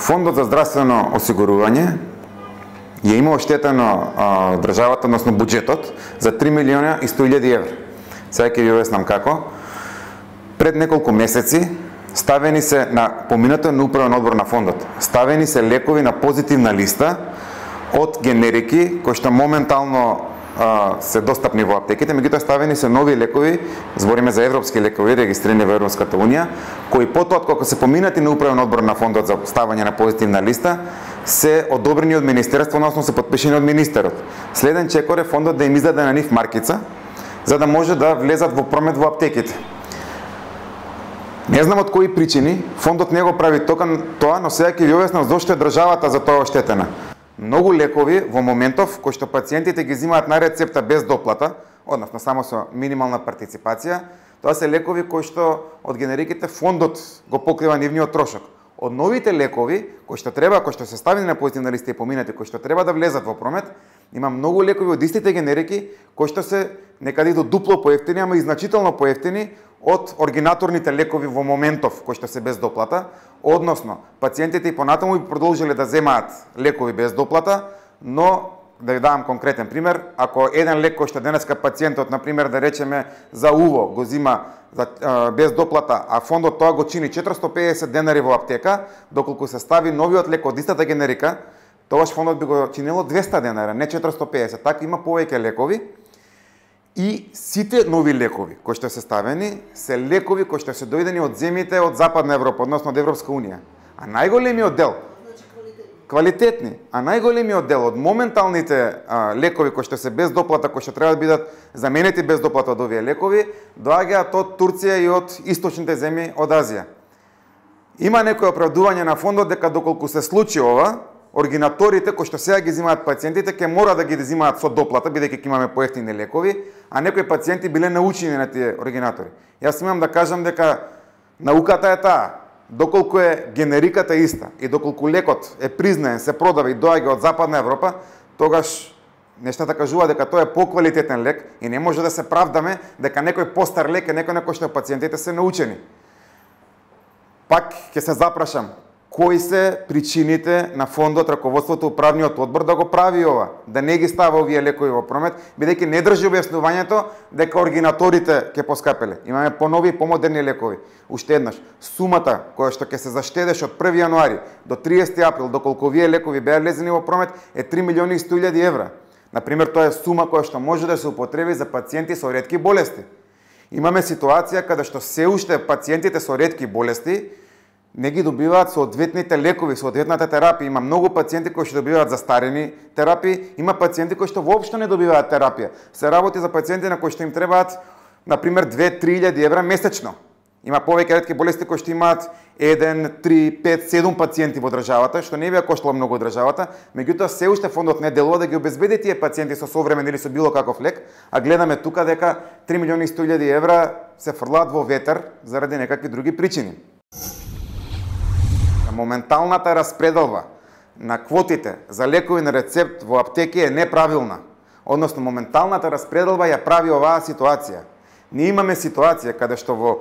Фондот за здравствено осигурување ја има оштетено државата, односно буџетот, за 3 милиона и 100 илјади евра. Сега ќе ви објаснам како. Пред неколку месеци ставени се на поминато на управен одбор на фондот. Ставени се лекови на позитивна листа од генерики кои што моментално се достапни во аптеките, меѓутоа ставени се нови лекови, збориме за европски лекови регистрирани во Европската унија, кои потоа кога се поминати на управен одбор на фондот за ставање на позитивна листа, се одобрени од министерство, односно се потпишени од министерот. Следен чекор е фондот да им издаде на нив маркица, за да може да влезат во промет во аптеките. Не знам од кои причини фондот не го прави тоа, но сега ќе ви објаснам зошто е државата за тоа оштетена. Многу лекови во моментов кои што пациентите ги земаат на рецепта без доплата, односно само со минимална партиципација, тоа се лекови кои што од генериките фондот го покрива нивниот трошок. Од новите лекови кои што се ставени на позитивна листа и поминати, кои што треба да влезат во промет, има многу лекови од истите генерики кои што се некаде до дупло поевтини, ама и значително поевтини од оригинаторните лекови во моментов кои што се без доплата, односно пациентите и понатаму би продолжиле да земаат лекови без доплата, но да ви давам конкретен пример, ако еден лек кој што денеска пациентот, на пример да речеме за уво, го зима без доплата, а фондот тоа го чини 450 денари во аптека, доколку се стави новиот лек од истата генерика, тогаш фондот би го чинило 200 денара, не 450. Така има повеќе лекови. И сите нови лекови кои што се ставени се лекови кои што се дојдени од земјите од Западна Европа, односно од Европска унија. А најголемиот дел квалитетни, а најголемиот дел од моменталните лекови кои што се без доплата, кои што треба да бидат заменети без доплата од овие лекови, доаѓаат од Турција и од источните земји од Азија. Има некој оправдување на фондот дека доколку се случи ова, оригинаторите кои што сега ги земаат пациентите ќе мора да ги земаат со доплата, бидејќи ќе имаме поевтини лекови, а некои пациенти биле научени на тие оригинатори. Јас имам да кажам дека науката е таа. Доколку е генериката иста и доколку лекот е признаен, се продава и доаѓа од Западна Европа, тогаш нештата кажува дека тоа е поквалитетен лек и не може да се правдаме дека некој постар лек е некој на кој што пациентите се научени. Пак ќе се запрашам, кои се причините на фондот, раководството, управниот одбор да го прави ова, да не ги става овие лекови во промет, бидејќи не држи објаснувањето дека оригинаторите ќе поскапеле. Имаме понови и помодерни лекови. Уште еднаш, сумата која што ќе се заштедеш од 1 јануари до 30 април, доколку овие лекови беа влезени во промет, е 3 милиони и 100 илјади евра. Например, тоа е сума која што може да се употреби за пациенти со ретки болести. Имаме ситуација каде што се уште пациентите со ретки болести не ги добиваат соодветните лекови, соодветната терапија. Има многу пациенти кои што добиваат застарени терапии, има пациенти кои што воопшто не добиваат терапија. Се работи за пациенти на кои што им требаат, например, 2-3 илјади евра месечно. Има повеќе ретки болести кои што имаат 1, 3, 5, 7 пациенти во државата, што не би ја коштало многу државата, меѓутоа се уште фондот не делува да ги обезбеди тие пациенти со современ или со било каков лек, а гледаме тука дека 3 милиони и 100 илјади евра се фрлаат во ветер заради некакви други причини. Моменталната распределба на квотите за лекови на рецепт во аптеки е неправилна. Односно, моменталната распределба ја прави оваа ситуација. Ние имаме ситуација каде што во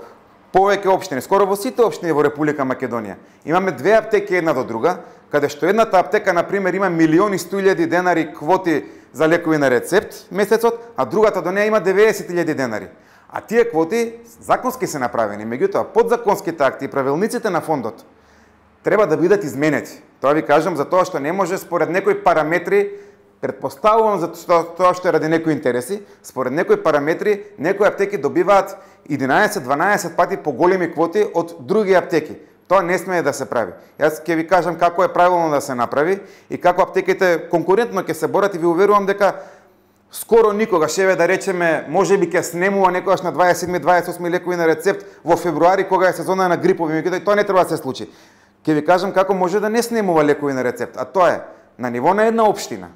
повеќе општини, скоро во сите општини во Република Македонија, имаме две аптеки една до друга, каде што едната аптека, например, има 1.100.000 денари квоти за лекови на рецепт месецот, а другата до неја има 90.000 денари. А тие квоти законски се направени, меѓутоа подзаконските акти и правилниците на фондот треба да бидат изменети. Тоа ви кажам за тоа што не може според некои параметри, предпоставувам за тоа што е ради некои интереси, според некои параметри, некои аптеки добиваат 11-12 пати поголеми квоти од други аптеки. Тоа не смее да се прави. Јас ќе ви кажам како е правилно да се направи и како аптеките конкурентно ќе се борат и ви уверувам дека скоро никогаш, еве да речеме, можеби ќе снемува некогаш на 27-28 лекови на рецепт во февруари кога е сезона на грипови, меѓутоа тоа не треба да се случи. Ќе ви кажам како може да не снемува лекови на рецепт, а тоа е на ниво на една општина.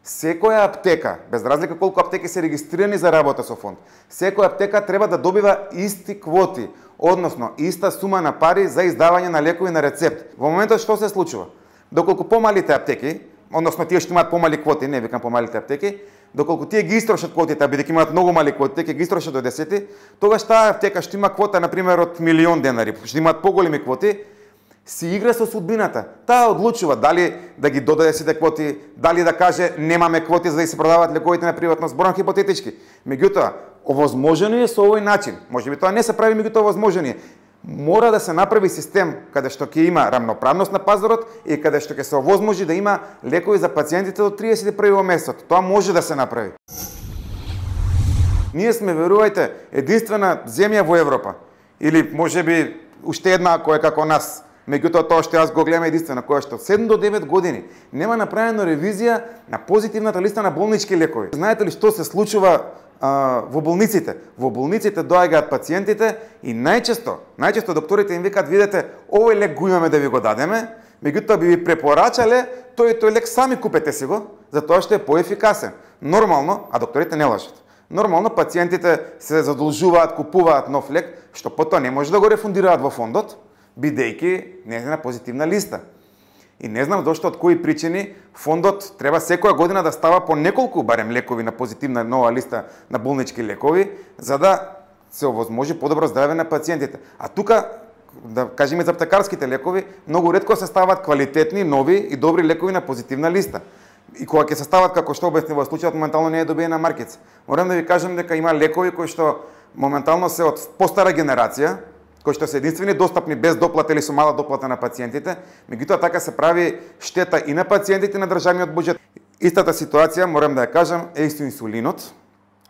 Секоја аптека, без разлика колку аптеки се регистрирани за работа со фонд, секоја аптека треба да добива исти квоти, односно иста сума на пари за издавање на лекови на рецепт. Во моментот што се случува? Доколку помалите аптеки, односно тие што имаат помали квоти, не викам помалите аптеки, доколку тие ги истрошат квотите, бидејќи имаат многу мали квоти, ќе ги истрошат до 10, тогаш таа аптека што има квота на пример од 1.000.000 денари, што имаат поголеми квоти, си игра со судбината. Таа одлучува дали да ги додаде сите квоти, дали да каже немаме квоти за да се продаваат лековите на приватно, зборам хипотетички. Меѓутоа, овозможено е со овој начин. Можеби тоа не се прави, меѓутоа овозможено е. Мора да се направи систем каде што ќе има рамноправност на пазарот и каде што ќе се овозможи да има лекови за пациентите до 31 месецот. Тоа може да се направи. Ние сме, верувајте, единствена земја во Европа. Или можеби уште една која како нас. Меѓутоа тоа што јас го гледам единствена, која што 7 до 9 години нема направено ревизија на позитивната листа на болнички лекови. Знаете ли што се случува во болниците? Во болниците доаѓаат пациентите и најчесто докторите им викаат, видете, овој лек го имаме да ви го дадеме, меѓутоа би ви препорачале тој лек сами купете си го, затоа што е поефикасен. Нормално, а докторите не лажат. Нормално пациентите се задолжуваат, купуваат нов лек, што потоа не може да го рефундираат во фондот, бидејќи не е на позитивна листа. И не знам зошто, од кои причини, фондот треба секоја година да става по неколку барем лекови на позитивна нова листа на болнички лекови, за да се овозможи подобро здраве на пациентите. А тука, да кажеме за аптекарските лекови, многу ретко се стават квалитетни, нови и добри лекови на позитивна листа. И кога ќе се стават, како што обяснив во случајот, моментално не е добиена маркица. Морам да ви кажам дека има лекови кои што моментално се од постара генерација, кои што се единствени достапни без доплата или со мала доплата на пациентите, меѓутоа така се прави штета и на пациентите и на државниот буџет. Истата ситуација, морам да ја кажам, е и со инсулинот.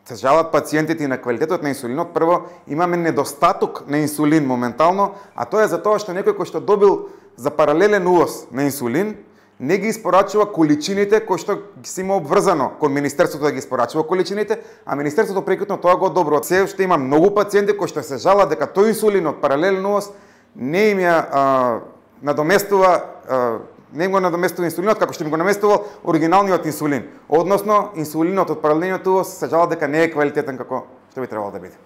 Се жалат пациентите и на квалитетот на инсулинот. Прво, имаме недостаток на инсулин моментално, а тоа е затоа што некој кој што добил за паралелен увоз на инсулин, не ги испорачува количините кои што се има обврзано кон Министерството да ги испорачува количините, а Министерството прекутно тоа го одобрува. Се уште има многу пациенти кои што се жалат дека тој инсулин од паралелен увоз не им ја надоместува инсулинот како што им го наместувал оригиналниот инсулин. Односно, инсулинот од паралелниот увоз се жалат дека не е квалитетен како што би требало да биде.